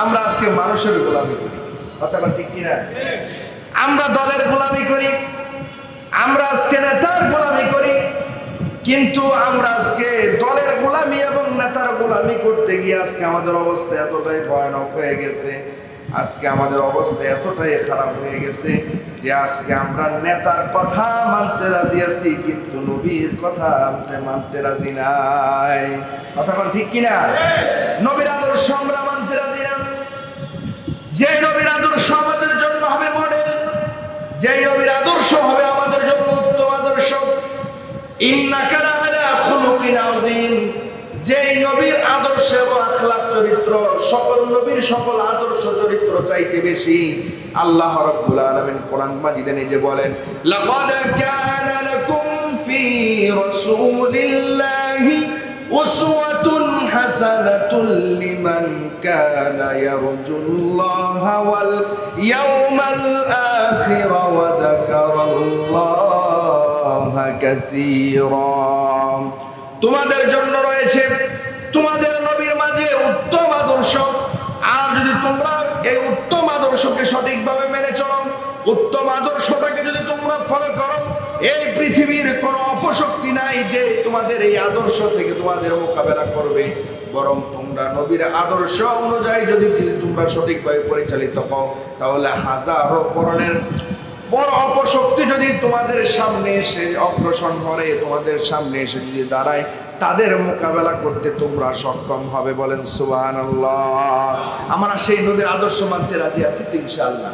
আমরা আজকে মানুষের গোলামি করি, কথা ঠিক কিনা? আমরা দলের গোলামি করি, আমরা আজকে নেতার গোলামি করি, কিন্তু আমরা আজকে দলের গোলামি এবং নেতার গোলামি করতে গিয়ে আজকে আমাদের অবস্থা এতটাই ভয়ানক হয়ে গেছে, আজকে আমাদের অবস্থা এতটাই খারাপ হয়ে গেছে যে আজকে আমরা নেতার কথা মানতে রাজি আছি কিন্তু নবীর কথা মানতে রাজি নাই, কথা ঠিক কিনা? নবীর আদর্শ আমরা মানতে রাজি না। যে নবীর আদর্শ আমাদের জন্য হবে মডেল, যে নবীর আদর্শ হবে আমাদের জন্য উত্তম আদর্শ, ইন্নাকা লাআলা খুলুকিন আযীম, যে নবীর আদর্শ এবং আখলাক চরিত্র সকল নবীর সকল আদর্শ চরিত্র চাইতে বেশি আল্লাহ রাব্বুল আলামিন কোরআন মাজিদে নিজে বলেন, লাকাদ কানা লাকুম ফি রাসূলিল্লাহি উসওয়াতুন হাসানাতুন লিমান কানা ইয়ারজুল্লাহা ওয়াল ইয়াওমাল আখির ওয়া যাকারাল্লাহা কাসীরা। তোমাদের জন্য রয়েছে তোমাদের নবীর মাঝে উত্তম আদর্শ, আর যদি তোমরা এই উত্তম আদর্শকে সঠিকভাবে মেনে চলো, উত্তম আদর্শটাকে যদি তোমরা ফলো করো, এই পৃথিবীর কোনো অপশক্তি নাই যে তোমাদের এই আদর্শ থেকে তোমাদের মোকাবেলা করবে, বরং তোমরা নবীর আদর্শ অনুযায়ী যদি তোমরা সঠিকভাবে পরিচালিত হও তাহলে হাজারো ধরনের বড় অপশক্তি যদি তোমাদের সামনে এসে অগ্রসর করে, তোমাদের সামনে এসে যদি দাঁড়ায়, তাদের মোকাবেলা করতে তোমরা সক্ষম হবে। বলেন সুবহানাল্লাহ। আমরা সেই নবীর আদর্শ মানতে রাজি আছি তো ইনশাআল্লাহ।